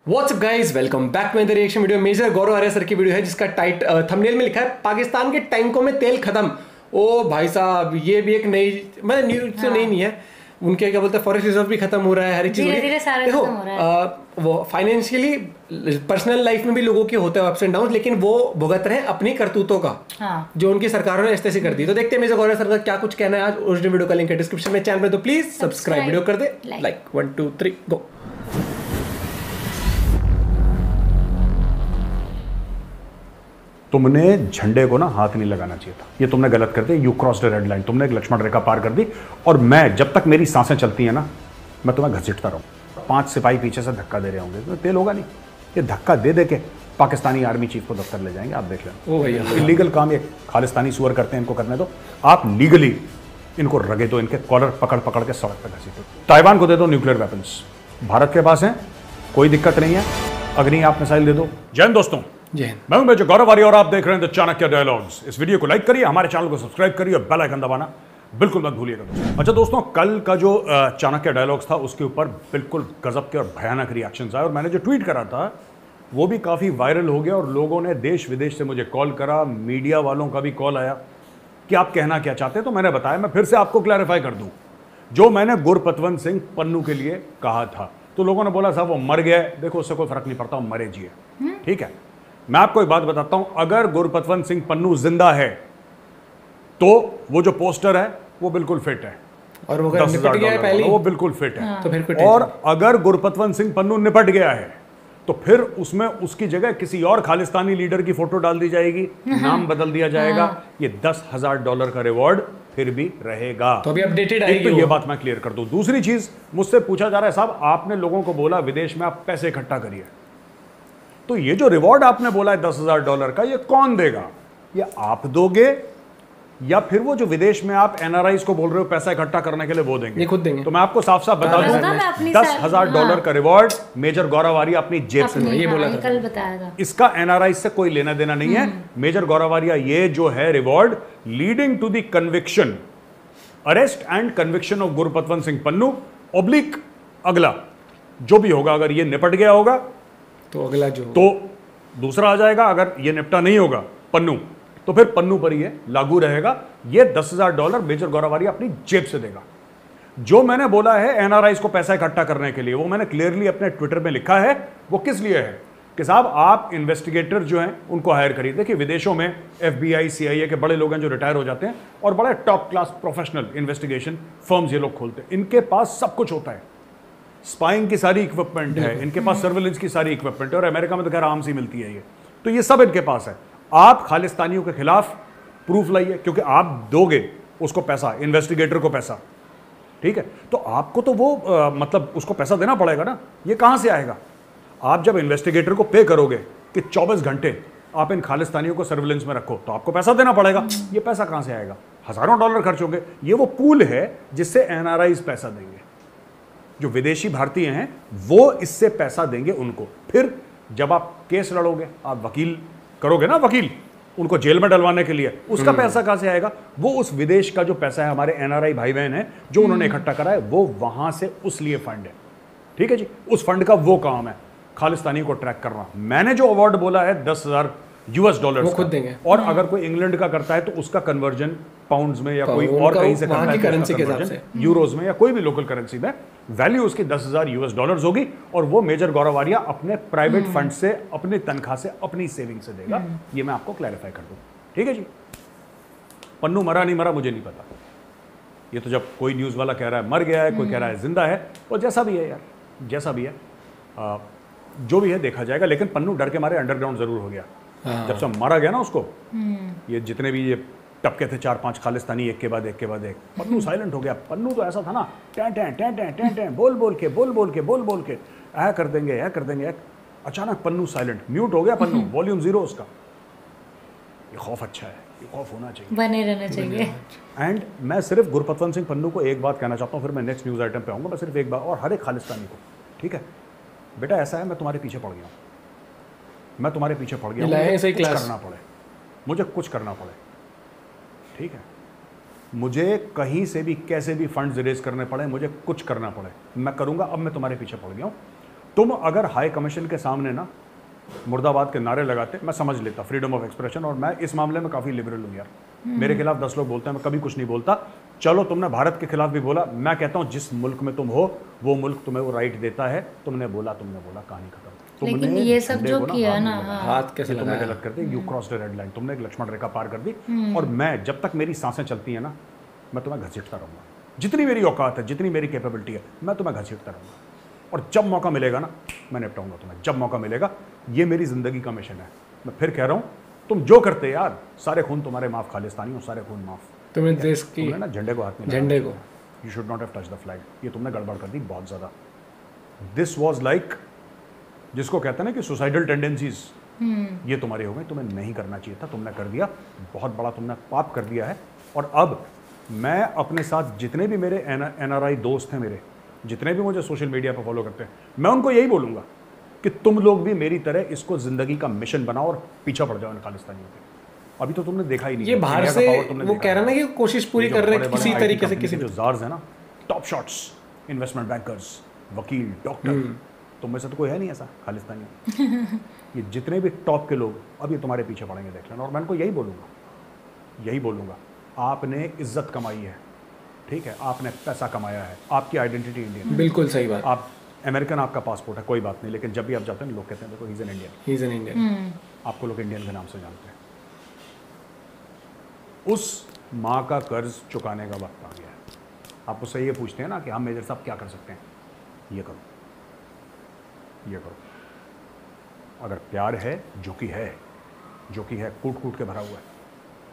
WhatsApp guys, welcome back to the reaction video. Major Gaurav Arya sir की video है जिसका thumbnail में लिखा है पाकिस्तान के टैंकों में तेल खत्म। ओ भाई साहब, ये भी एक नई मतलब न्यूज से नहीं है। उनके क्या बोलते हैं, फॉरेस्ट रिजर्व भी खत्म हो रहा है, हर एक चीज देखो। वो फाइनेंशियली पर्सनल लाइफ में भी लोगों के होते हैं अप्स एंड डाउन, लेकिन वो भुगत रहे हैं अपनी करतूतों का। जो उनकी सरकारों ने ऐसे कर दी। तो देखते हैं मेजर गौरव सर का क्या कुछ कहना है आज। उस वीडियो का लिंक है डिस्क्रिप्शन में, चैनल पे तो प्लीज सब्सक्राइब वीडियो कर दे लाइक 1 2 3 गो। तुमने झंडे को ना हाथ नहीं लगाना चाहिए था, ये तुमने गलत कर दिया। You crossed the red line, तुमने एक लक्ष्मण रेखा पार कर दी। और मैं जब तक मेरी सांसें चलती हैं ना, मैं तुम्हें घसीटता रहूं। 5 सिपाही पीछे से धक्का दे रहे होंगे तो तेल होगा नहीं। ये धक्का दे दे के पाकिस्तानी आर्मी चीफ को दफ्तर ले जाएंगे, आप देख लेना। इलीगल काम ये खालिस्तानी सुअर करते हैं, इनको करने दो। आप लीगली इनको रगे दो, इनके कॉलर पकड़ पकड़ के सड़क पर घसीटो। ताइवान को दे दो न्यूक्लियर वेपन्स, भारत के पास है, कोई दिक्कत नहीं है। अग्नि आप मिसाइल दे दो। जय हिंद दोस्तों, मैं हूं मेजर गौरव आर्या और आप देख रहे हैं द चाणक्य डायलॉग्स। इस वीडियो को लाइक करिए, हमारे चैनल को सब्सक्राइब करिए और बेल आइकन दबाना बिल्कुल मत भूलिएगा दोस्तों। अच्छा दोस्तों, कल का जो चाणक्य डायलॉग्स था उसके ऊपर बिल्कुल गजब के और भयानक रिएक्शंस आए, और मैंने जो ट्वीट करा था वो भी काफी वायरल हो गया और लोगों ने देश विदेश से मुझे कॉल करा, मीडिया वालों का भी कॉल आया कि आप कहना क्या चाहते हैं। तो मैंने बताया, मैं फिर से आपको क्लैरिफाई कर दूं, जो मैंने गुरपतवंत सिंह पन्नू के लिए कहा था, तो लोगों ने बोला साहब वो मर गया। देखो उससे कोई फर्क नहीं पड़ता, वो मरे जिए, ठीक है। मैं आपको एक बात बताता हूं, अगर गुरपतवंत सिंह पन्नू जिंदा है तो वो जो पोस्टर है वो बिल्कुल फिट है, और वो निपट गया है पहले, वो बिल्कुल फिट है। तो फिर और अगर गुरपतवंत सिंह पन्नू निपट गया है तो फिर उसमें उसकी जगह किसी और खालिस्तानी लीडर की फोटो डाल दी जाएगी, नाम बदल दिया जाएगा, ये $10,000 का रिवॉर्ड फिर भी रहेगा। तो अभी अपडेटेड आएगी। तो ये बात मैं क्लियर कर दूं। दूसरी चीज, मुझसे पूछा जा रहा है साहब आपने लोगों को बोला विदेश में आप पैसे इकट्ठा करिए, तो ये जो रिवॉर्ड आपने बोला है $10,000 का, ये कौन देगा? ये आप दोगे या फिर वो जो विदेश में आप एनआरआईज को बोल रहे हो पैसा इकट्ठा करने के लिए, वो देंगे? ये खुद देंगे। तो मैं आपको साफ साफ बता दूं, $10,000 का रिवॉर्ड मेजर गौरव आर्या अपनी जेब से, ये बोला था, कल बताया था। इसका एनआरआई से कोई लेना देना नहीं है। मेजर गौरव आर्या ये जो है reward leading to the conviction, arrest and conviction of Gurpatwant Singh Pannun oblique अगला जो भी होगा, अगर ये निपट गया होगा तो अगला जो तो दूसरा आ जाएगा, अगर ये निपटा नहीं होगा पन्नू तो फिर पन्नू पर ये लागू रहेगा। ये $10,000 मेजर गौरव आर्या अपनी जेब से देगा। जो मैंने बोला है एनआरआईज को पैसा इकट्ठा करने के लिए, वो मैंने क्लियरली अपने ट्विटर में लिखा है। वो किस लिए है कि साहब आप इन्वेस्टिगेटर जो हैं उनको हायर करिए। देखिए विदेशों में FBI CIA के बड़े लोग हैं जो रिटायर हो जाते हैं और बड़े top class professional investigation firms ये लोग खोलते हैं। इनके पास सब कुछ होता है, स्पाइंग की सारी इक्विपमेंट है, इनके पास सर्वेलेंस की सारी इक्विपमेंट है, और अमेरिका में तो खैर आम सी मिलती है ये, तो ये सब इनके पास है। आप खालिस्तानियों के खिलाफ प्रूफ लाइए, क्योंकि आप दोगे उसको पैसा, इन्वेस्टिगेटर को पैसा, ठीक है, तो आपको तो वो मतलब उसको पैसा देना पड़ेगा ना। ये कहां से आएगा? आप जब इन्वेस्टिगेटर को पे करोगे कि 24 घंटे आप इन खालिस्तानियों को सर्वेलेंस में रखो, तो आपको पैसा देना पड़ेगा। ये पैसा कहां से आएगा? हजारों डॉलर खर्च होंगे। ये वो पूल है जिससे एनआरआईज पैसा देंगे, जो विदेशी भारतीय हैं वो इससे पैसा देंगे उनको। फिर जब आप केस लड़ोगे, आप वकील करोगे ना, वकील उनको जेल में डलवाने के लिए, उसका पैसा कहां से आएगा? वो उस विदेश का जो पैसा है, हमारे एनआरआई भाई बहन है जो उन्होंने इकट्ठा करा है, वो वहां से उस लिए फंड है, ठीक है जी। उस फंड का वो काम है खालिस्तानी को ट्रैक करना। मैंने जो अवार्ड बोला है $10,000 वो खुद देंगे, और अगर कोई इंग्लैंड का करता है तो उसका कन्वर्जन पाउंड्स में या कोई और कहीं से करता है, करेंसी के हिसाब से, यूरोज में या कोई भी लोकल करेंसी में, वैल्यू उसकी $10,000 होगी, और वो मेजर गौरव आर्या अपने प्राइवेट फंड से, अपनी तनख्वाह से, अपनी सेविंग से देगा। ये मैं आपको क्लैरिफाई कर दूं, ठीक है जी। पन्नू मरा नहीं मरा मुझे नहीं पता, ये तो जब कोई न्यूज वाला कह रहा है मर गया है, कोई कह रहा है जिंदा है, और जैसा भी है यार, जैसा भी है, जो भी है देखा जाएगा। लेकिन पन्नू डर के मारे अंडरग्राउंड जरूर हो गया। जब से मारा गया ना उसको, ये जितने भी ये टपके थे 4-5 खालिस्तानी एक के बाद एक, पन्नू साइलेंट हो गया। पन्नू तो ऐसा था ना, time time time time time time, बोल बोल के ऐ कर देंगे। अचानक पन्नू साइलेंट, म्यूट हो गया पन्नू, वॉल्यूम 0 उसका। ये खौफ अच्छा है, ये खौफ होना चाहिए, बने रहना चाहिए। एंड मैं सिर्फ गुरपतवंत सिंह पन्नू को एक बात कहना चाहता हूँ, फिर मैं नेक्स्ट न्यूज़ आइटम पे आऊँगा। मैं सिर्फ एक बात, और हर एक खालिस्तानी को, ठीक है बेटा, ऐसा है मैं तुम्हारे पीछे पड़ गया हूँ, मैं तुम्हारे पीछे पड़ गया हूँ, मुझे कुछ करना पड़े, मुझे कुछ करना पड़े, ठीक है, मुझे कहीं से भी कैसे भी फंड्स रेज करने पड़े, मुझे कुछ करना पड़े, मैं करूँगा। अब मैं तुम्हारे पीछे पड़ गया हूँ, तुम अगर हाई कमीशन के सामने ना मुर्दाबाद के नारे लगाते, मैं समझ लेता, फ्रीडम ऑफ एक्सप्रेशन, और मैं इस मामले में काफ़ी लिबरल हूँ यार। मेरे खिलाफ 10 लोग बोलते हैं, मैं कभी कुछ नहीं बोलता। चलो तुमने भारत के खिलाफ भी बोला, मैं कहता हूँ जिस मुल्क में तुम हो वो मुल्क तुम्हें वो राइट देता है। तुमने बोला, कहानी खत्म। लेकिन ये सब जो किया ना, हाथ कैसे तुमने लगाया? गलत कर दी, यू क्रॉस्ड रेड लाइन, तुमने एक लक्ष्मण रेखा पार कर दी। और मैं जब तक मेरी सांसें चलती हैं ना, मैं तुम्हें घसीटता रहूँगा। जितनी मेरी औकात है, जितनी मेरी कैपेबिलिटी है, मैं तुम्हें घसीटता रहूँगा। और जब मौका मिलेगा ना, मैं निपटाऊंगा तुम्हें, जब मौका मिलेगा। ये मेरी जिंदगी का मिशन है। मैं फिर कह रहा हूँ, तुम जो करते यार, सारे खून तुम्हारे माफ, खालिस्तानी और सारे खून माफ। तुमने देश की तुमने ना झंडे को हाथ में, झंडे को, you should not have touch the flag. ये तुमने गड़बड़ कर दी बहुत ज़्यादा। दिस वॉज लाइक, जिसको कहते हैं ना कि सुसाइडल टेंडेंसीज, ये तुम्हारी हो गई। तुम्हें नहीं करना चाहिए था, तुमने कर दिया। बहुत बड़ा तुमने पाप कर दिया है। और अब मैं अपने साथ जितने भी मेरे NRI दोस्त हैं, मेरे जितने भी मुझे सोशल मीडिया पर फॉलो करते हैं, मैं उनको यही बोलूँगा कि तुम लोग भी मेरी तरह इसको ज़िंदगी का मिशन बनाओ और पीछा पड़ जाओ इन खालिस्तानियों के। अभी तो तुमने देखा ही नहीं, ये बाहर से वो कह रहा है ना कि कोशिश पूरी कर रहे हैं किसी तरीके से, किसी जो जार्स है ना, टॉप शॉट्स, इन्वेस्टमेंट बैंकर्स, वकील, डॉक्टर, तुम में से तो कोई है नहीं ऐसा खालिस्तानी। ये जितने भी टॉप के लोग अब ये तुम्हारे पीछे पड़ेंगे, देख लेना। और मैं इनको यही बोलूँगा, आपने इज्जत कमाई है, ठीक है, आपने पैसा कमाया है, आपकी आइडेंटिटी इंडियन है। बिल्कुल सही बात। आप अमेरिकन, आपका पासपोर्ट है, कोई बात नहीं, लेकिन जब भी आप जाते हैं लोग कहते हैं देखो ही इज एन इंडियन, आपको लोग इंडियन के नाम से जानते हैं। उस माँ का कर्ज चुकाने का वक्त आ गया है। आप उससे ये पूछते हैं ना कि हम मेजर साहब क्या कर सकते हैं, ये करो। अगर प्यार है, जो कि है कूट कूट के भरा हुआ है,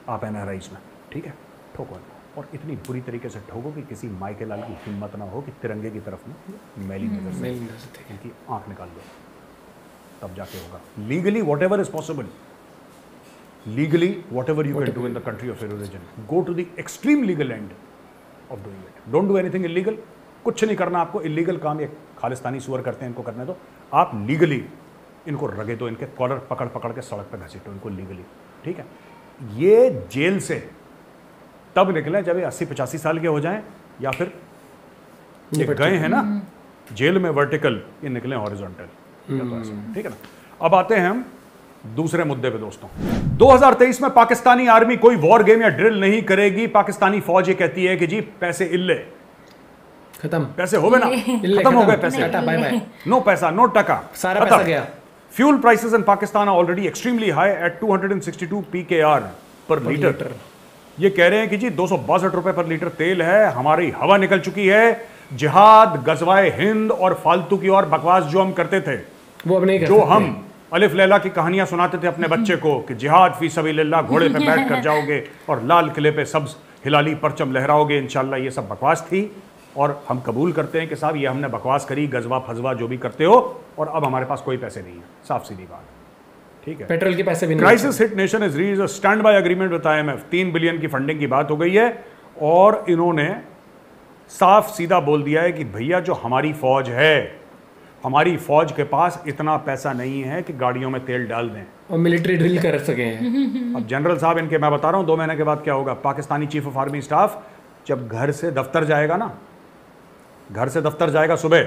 आप NRIs में, ठीक है, ठोको इनको। और इतनी बुरी तरीके से ठोको कि किसी माइके लाल की हिम्मत ना हो कि तिरंगे की तरफ में मैली नजर से इनकी आंख निकाल दो, तब जाके होगा। Legally whatever is possible, legally whatever you can do in the country of your origin, go to the extreme legal end of doing it. Don't do anything illegal. कुछ नहीं करना आपको। इलीगल काम ये खालिस्तानी सुअर करते हैं, इनको करने दो। आप लीगली इनको रगे दो, इनके कॉलर पकड़ पकड़ के सड़क पर घसीटो इनको लीगली, ठीक है। ये जेल से तब निकले जब ये 80-85 साल के हो जाएं, या फिर ये गए हैं ना जेल में वर्टिकल, ये निकले हॉरिजॉन्टल, ठीक है ना। अब आते हैं हम दूसरे मुद्दे पे दोस्तों। 2023 में पाकिस्तानी आर्मी कोई वॉर गेम या ड्रिल नहीं करेगी। पाकिस्तानी फौज ये कहती है कि जी पैसे इल्ले, खत्म, पैसे हो गए ना, खत्म हो गए पैसे, बाय बाय, नो पैसा, नो टका, सारा पैसा गया। Fuel prices in Pakistan are already extremely high at 262 PKR per litre. ये कह रहे हैं कि जी 262 रुपए पर लीटर तेल है, हमारी हवा निकल चुकी है। जिहाद, गजवाए हिंद और फालतू की और बकवास जो हम करते थे, वो अब नहीं कर जो सकते। हम अलिफ लैला की कहानियां सुनाते थे अपने बच्चे को कि जिहाद फी सबीलिल्लाह, घोड़े पे बैठ कर जाओगे और लाल किले पे सब्ज हिलाली परचम लहराओगे इंशाल्लाह, ये सब बकवास थी। और हम कबूल करते हैं कि साहब ये हमने बकवास करी, गजवा फजवा जो भी करते हो, और अब हमारे पास कोई पैसे नहीं है, साफ सीधी बात, ठीक है। पेट्रोल के पैसे भी नहीं। Crisis hit nation is reach a stand by agreement with IMF। 3 billion की फंडिंग की बात हो गई है, और इन्होंने साफ सीधा बोल दिया है कि भैया जो हमारी फौज है, हमारी फौज के पास इतना पैसा नहीं है कि गाड़ियों में तेल डाल दें और मिलिट्री ड्रिल कर सके हैं। अब जनरल साहब इनके, मैं बता रहा हूं 2 महीने के बाद क्या होगा। Pakistani chief of army staff जब घर से दफ्तर जाएगा ना, घर से दफ्तर जाएगा सुबह,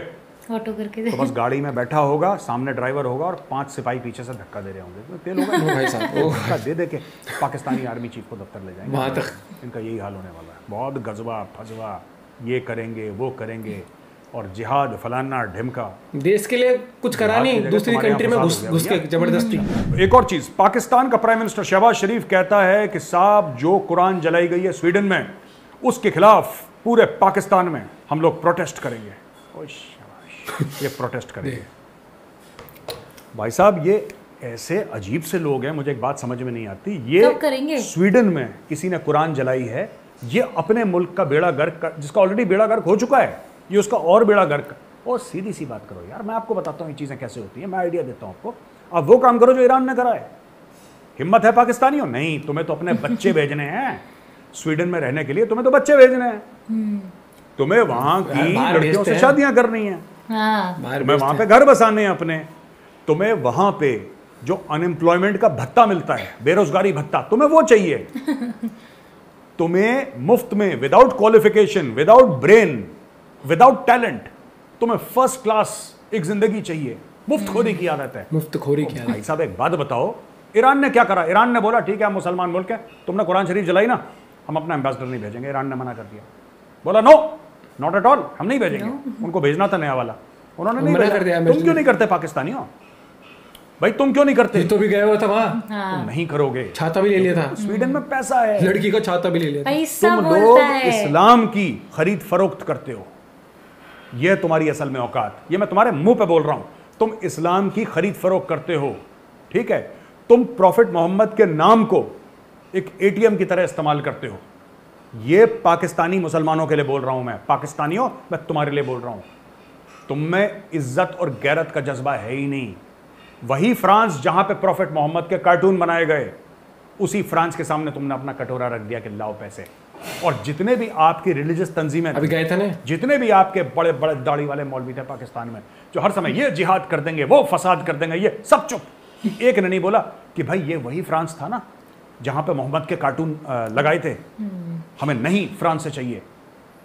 ऑटो करके तो बस गाड़ी में बैठा होगा, सामने ड्राइवर होगा और 5 सिपाही पीछे से धक्का दे रहे होंगे, तो तेल होगा भाई साहब, धक्का दे दे के पाकिस्तानी आर्मी चीफ को दफ्तर ले जाएंगे। वहां तक इनका यही हाल होने वाला है। बहुत गजवा फजवा, ये करेंगे वो करेंगे, और जिहाद फलाना ढिमका। देश के लिए कुछ करा नहीं, दूसरी कंट्री में घुस के जबरदस्ती। एक और चीज, पाकिस्तान का प्राइम मिनिस्टर शहबाज शरीफ कहता है कि साहब जो कुरान जलाई गई है स्वीडन में, उसके खिलाफ पूरे पाकिस्तान में हम लोग प्रोटेस्ट करेंगे। ओह शाबाश, ये प्रोटेस्ट करेंगे। भाई साहब ये ऐसे अजीब से लोग हैं, मुझे एक बात समझ में नहीं आती। कब करेंगे? ये स्वीडन में किसी ने कुरान जलाई है, ये अपने मुल्क का बेड़ा गर्क, जिसका ऑलरेडी बेड़ा गर्क हो चुका है, ये उसका और बेड़ा गर्क। और सीधी सी बात करो यार, मैं आपको बताता हूँ ये चीज़ें कैसे होती हैं, मैं आइडिया देता हूँ आपको। आप वो काम करो जो ईरान ने करा है। हिम्मत है पाकिस्तानियों? नहीं, तुम्हें तो अपने बच्चे भेजने हैं स्वीडन में रहने के लिए, तुम्हें तो बच्चे भेजने हैं, तुम्हें वहां की लड़कियों से शादियां करनी है, तुम्हें वहां पे घर बसाने हैं अपने, तुम्हें वहां पे जो अनएम्प्लॉयमेंट का भत्ता मिलता है, बेरोजगारी भत्ता, तुम्हें वो चाहिए। तुम्हें मुफ्त में, without qualification, without brain, without talent, तुम्हें फर्स्ट क्लास एक जिंदगी चाहिए, मुफ्तखोरी की आदत है। मुफ्तखोरी की आदत। भाई साहब एक बात बताओ, ईरान ने क्या करा? ईरान ने बोला ठीक है हम मुसलमान मुल्क है, तुमने कुरान शरीफ जलाई ना, हम अपना एम्बेसडर नहीं भेजेंगे। ईरान ने मना कर दिया, बोला नो, नॉट एट ऑल, हम नहीं भेजेंगे। उनको भेजना था नया वाला, उन्होंने नहीं भेजा। तुम क्यों नहीं करते पाकिस्तानियों? भाई तुम क्यों नहीं करते? तो भी गया हुआ था वहां। तुम नहीं करोगे। छाता भी ले लिया था। स्वीडन में पैसा है, लड़की का छाता भी ले लिया था। तुम लोग इस्लाम की खरीद फरोख्त करते हो, यह तुम्हारी असल में औकात। ये मैं तुम्हारे मुंह पे बोल रहा हूं, तुम इस्लाम की खरीद फरोख्त करते हो, ठीक है। तुम प्रॉफिट मोहम्मद के नाम को एक एटीएम की तरह इस्तेमाल करते हो। ये पाकिस्तानी मुसलमानों के लिए बोल रहा हूं मैं, पाकिस्तानियों मैं तुम्हारे लिए बोल रहा हूं। तुम में इज्जत और गैरत का जज्बा है ही नहीं। वही फ्रांस जहां पे प्रॉफिट मोहम्मद के कार्टून बनाए गए, उसी फ्रांस के सामने तुमने अपना कटोरा रख दिया कि लाओ पैसे। और जितने भी आपकी रिलीजियस तंजीमें अभी गए थे ना, जितने भी आपके बड़े बड़े दाढ़ी वाले मौलवी थे पाकिस्तान में, जो हर समय ये जिहाद कर देंगे, वो फसाद कर देंगे, ये सब चुप। एक ने नहीं बोला कि भाई ये वही फ्रांस था ना जहां पे मोहम्मद के कार्टून लगाए थे, हमें नहीं फ्रांस से चाहिए,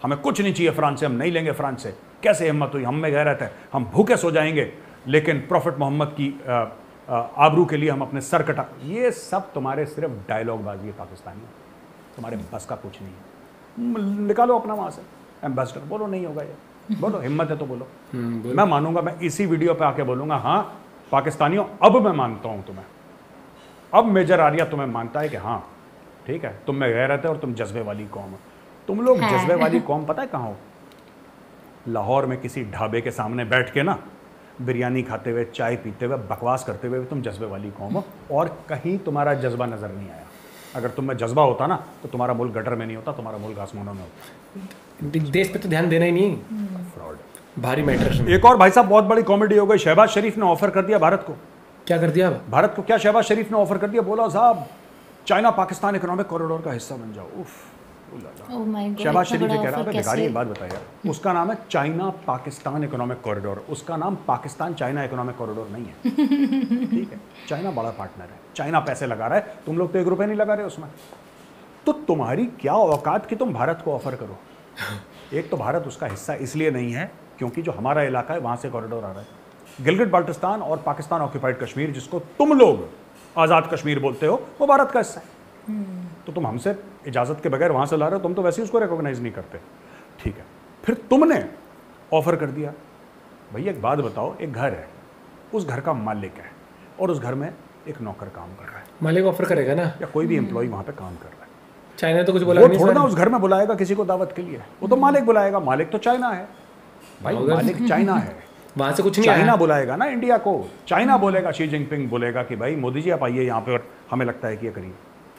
हमें कुछ नहीं चाहिए फ्रांस से, हम नहीं लेंगे फ्रांस से। कैसे हिम्मत हुई? हम में गैरत है, हम भूखे सो जाएंगे लेकिन प्रॉफिट मोहम्मद की आबरू के लिए हम अपने सर कटा। ये सब तुम्हारे सिर्फ डायलॉग बाजी है पाकिस्तानी, तुम्हारे बस का कुछ नहीं है। निकालो अपना वहां से एम्बेसडर, बोलो नहीं होगा ये, बोलो हिम्मत है तो बोलो। मैं मानूंगा, मैं इसी वीडियो पे आके बोलूंगा हाँ पाकिस्तानियों अब मैं मानता हूं तुम्हें, अब मेजर आर्या तुम्हें मानता है कि हाँ ठीक है तुम में गैरत है और तुम जज्बे वाली कौम हो। तुम लोग जज्बे वाली कौम पता है कहाँ हो? लाहौर में किसी ढाबे के सामने बैठ के ना बिरयानी खाते हुए, चाय पीते हुए, बकवास करते हुए तुम जज्बे वाली कौम हो, और कहीं तुम्हारा जज्बा नजर नहीं आया। अगर तुम में जज्बा होता ना तो तुम्हारा मुल्क गटर में नहीं होता, तुम्हारा मुल्क आसमानों में होता। देश पे तो ध्यान देना ही नहीं, फ्रॉड, भारी मैटर। एक और भाई साहब बहुत बड़ी कॉमेडी हो गई, शहबाज शरीफ ने ऑफर कर दिया भारत को। क्या कर दिया भारत को? क्या शहबाज शरीफ ने ऑफर कर दिया, बोला साहब चाइना पाकिस्तान इकोनॉमिक कॉरिडोर का हिस्सा बन जाओ। उफ, शहबाज शरीफ कह रहा है भिखारी, एक बात बताइए, उसका नाम है चाइना पाकिस्तान इकोनॉमिक कॉरिडोर, उसका नाम पाकिस्तान चाइना इकोनॉमिक कॉरिडोर नहीं है। ठीक है, चाइना बड़ा पार्टनर है, चाइना पैसे लगा रहा है, तुम लोग तो 1 रुपए नहीं लगा रहे उसमें। तो तुम्हारी क्या औकात कि तुम भारत को ऑफर करो? एक तो भारत उसका हिस्सा इसलिए नहीं है क्योंकि जो हमारा इलाका है वहां से कॉरिडोर आ रहा है। गिलगिट बाल्टिस्तान और पाकिस्तान ऑक्यूपाइड कश्मीर, जिसको तुम लोग आजाद कश्मीर बोलते हो, वो भारत का हिस्सा है। तो तुम हमसे इजाजत के बगैर वहां से ला रहे हो, तुम तो वैसे ही उसको रिकॉग्नाइज नहीं करते। ठीक है, फिर तुमने ऑफर कर दिया। भैया एक बात बताओ, एक घर है, उस घर का मालिक है और उस घर में एक नौकर काम कर रहा है, मालिक ऑफर करेगा ना, या कोई भी एम्प्लॉय वहां पे काम कर रहा है। चाइना तो कुछ बोला वो नहीं, थोड़ा ना उस घर में बुलाएगा किसी को दावत के लिए, वो तो मालिक बुलाएगा। मालिक तो चाइना है भाई, मालिक चाइना है, वहां से कुछ नहीं चाइना आया। बुलाएगा ना इंडिया को, चाइना बोलेगा, शी जिनपिंग बोलेगा कि भाई मोदी जी आप आइए यहाँ पे और हमें लगता है कि ये करिए।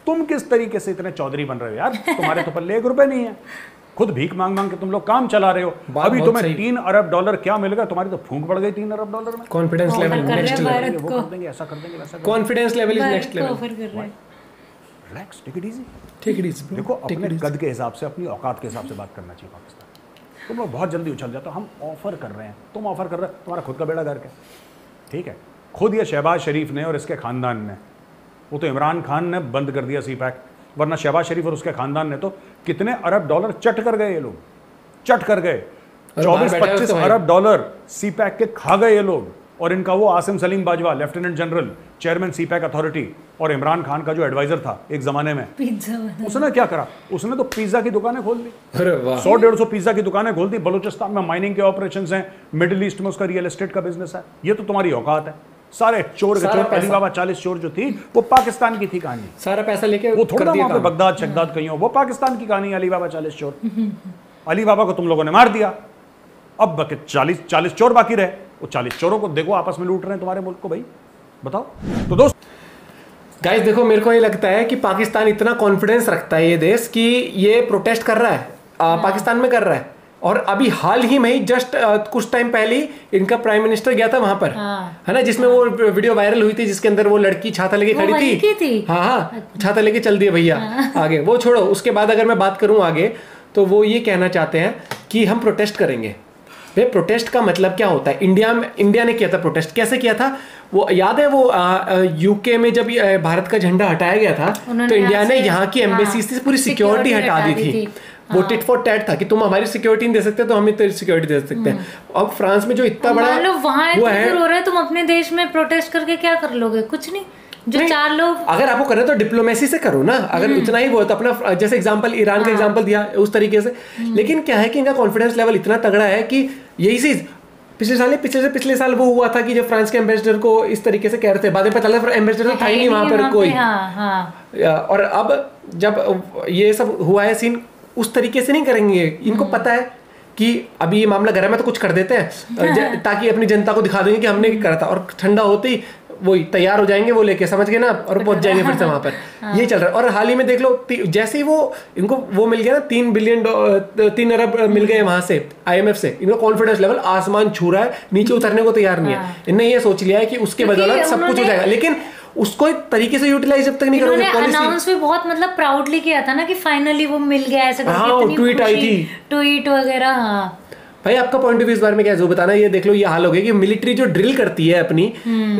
तुम किस तरीके से इतने चौधरी बन रहे हो यार? तुम्हारे तो पल्ले 1 रुपए नहीं है, खुद भीख मांग मांग के तुम लोग काम चला रहे हो। अभी तुम्हें $3 अरब क्या मिलेगा? तुम्हारी तो फूंक पड़ गई $3 अरब में। कॉन्फिडेंस लेवल नेक्स्ट लेवल, वो कर देंगे, ऐसा कर देंगे, वैसा कर देंगे। Confidence level is next level. Relax, take it easy, take it easy. देखो अपने कद के हिसाब से, अपनी औकात के हिसाब से बात करना चाहिए पाकिस्तान। तुम लोग बहुत जल्दी उछल जाते हो, हम ऑफर कर रहे हैं, तुम ऑफर कर रहे हो, तुम्हारा खुद का बेड़ा गर्क है। ठीक है, खुद ये शहबाज शरीफ ने और इसके खानदान ने, वो तो इमरान खान ने बंद कर दिया सीपैक, वरना शहबाज शरीफ और उसके खानदान ने तो कितने $1 अरब चट कर गए ये लोग, चट कर गए। 24-25 $अरब सीपैक के खा गए ये लोग। और इनका वो Asim Salim Bajwa, lieutenant general, chairman CPEC authority, और इमरान खान का जो एडवाइजर था एक जमाने में, उसने क्या करा? उसने तो पिज्जा की दुकानें खोल दी, 100-150 पिज्जा की दुकानें खोल दी। बलूचिस्तान में माइनिंग के ऑपरेशंस हैं, मिडिल ईस्ट में उसका रियल एस्टेट का बिजनेस है। ये तो तुम्हारी औकात है। सारे चोर के चोर, अलीबाबा 40 चोर जो थी वो पाकिस्तान की थी कहानी, सारा पैसा लेके वो थोड़ा वहां पे बगदाद शगदाद कहीं हो, वो पाकिस्तान की कहानी, अलीबाबा 40 चोर। अलीबाबा को तुम लोगों ने मार दिया, अब 40 चोर बाकी रहे। वो 40 चोरों को देखो आपस में लूट रहे हैं तुम्हारे मुल्क को, भाई बताओ। तो दोस्त गाइस देखो, मेरे को ये लगता है कि पाकिस्तान इतना कॉन्फिडेंस रखता है ये देश कि ये प्रोटेस्ट कर रहा है, पाकिस्तान में कर रहा है। और अभी हाल ही में ही जस्ट कुछ टाइम पहले ही इनका प्राइम मिनिस्टर गया था वहां पर, है ना, जिसमें वो वीडियो वायरल हुई थी जिसके अंदर वो लड़की छाता लेके खड़ी थी। हाँ, छाता लेके चल दिए भैया। आगे वो छोड़ो, उसके बाद अगर मैं बात करूं आगे, तो वो ये कहना चाहते हैं कि हम प्रोटेस्ट करेंगे। भाई प्रोटेस्ट का मतलब क्या होता है? इंडिया ने किया था प्रोटेस्ट, कैसे किया था वो याद है? वो यूके में जब भारत का झंडा हटाया गया था तो इंडिया ने यहाँ की एम्बेसी से पूरी सिक्योरिटी हटा दी थी। वो टिट फॉर टैट था कि तुम हमारी सिक्योरिटी नहीं दे सकते तो हम तेरी सिक्योरिटी दे सकते हैं। अब फ्रांस में जो इतना बड़ा वहाँ वो है, हो रहा है, तुम अपने देश में प्रोटेस्ट करके क्या कर लोगे? कुछ नहीं। जो चार लोग, अगर आपको करना तो डिप्लोमेसी से करो ना, अगर उतना ही वो तो अपना, जैसे एग्जांपल ईरान का एग्जांपल दिया उस तरीके से। लेकिन क्या है कि इनका कॉन्फिडेंस लेवल इतना तगड़ा है कि यही चीज पिछले साल वो हुआ था कि जब फ्रांस के एम्बेसडर को इस तरीके से कह रहे थे, बाद में पता चला एम्बेसडर था ही नहीं वहां पर कोई। और अब जब ये सब हुआ है सीन, उस तरीके से नहीं करेंगे। इनको पता है कि अभी ये मामला गर्म है तो कुछ कर देते हैं ताकि अपनी जनता को दिखा देंगे कि हमने करा था, और ठंडा होते ही वही तैयार हो जाएंगे वो लेके, समझ गए ना, और पहुंच जाएंगे फिर से वहां पर। ये चल रहा है। और हाल ही में देख लो, जैसे ही वो इनको वो मिल गया ना, 3 अरब मिल गए वहां से IMF से, इनका कॉन्फिडेंस लेवल आसमान छू रहा है, नीचे उतरने को तैयार नहीं है। इनने ये सोच लिया है कि उसके बदौलत सब कुछ हो जाएगा, लेकिन उसको एक तरीके से यूटिलाइज जब तक नहीं करोगे। अनाउंस भी बहुत मतलब प्राउडली किया था ना कि फाइनली वो मिल गया, ऐसे करके ट्वीट आई थी, ट्वीट वगैरह। भाई आपका पॉइंट ऑफ व्यू इस बारे में क्या है जो बताना। ये देख लो, ये हाल हो गया कि मिलिट्री जो ड्रिल करती है अपनी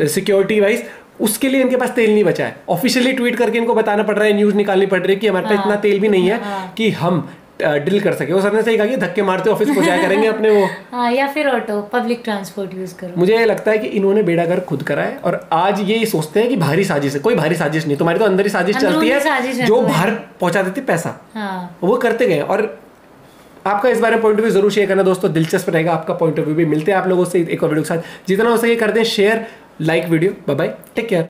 सिक्योरिटी वाइज, उसके लिए इनके पास तेल नहीं बचा है। ऑफिशियली ट्वीट करके इनको बताना पड़ रहा है, न्यूज निकालनी पड़ रही है कि हमारे पास इतना तेल भी नहीं है कि हम ड्रिल कर सके। वो सर ने सही कहा कि धक्के मारते ऑफिस को जाया करेंगे अपने वो, या फिर ऑटो पब्लिक ट्रांसपोर्ट यूज करो। मुझे लगता है कि इन्होंने बेड़ा गर्क खुद करा है, और आज ये सोचते हैं कि भारी साजिश है। कोई भारी साजिश नहीं, तुम्हारी तो अंदर ही साजिश चलती है जो बाहर पहुंचा देती पैसा, वो करते गए। और आपका इस बारे में पॉइंट ऑफ व्यू जरूर शेयर करना दोस्तों, दिलचस्प रहेगा आपका पॉइंट ऑफ व्यू भी। मिलते हैं आप लोगों से एक और वीडियो के साथ, जितना हो सके कर दें share, like video. Bye bye, take care.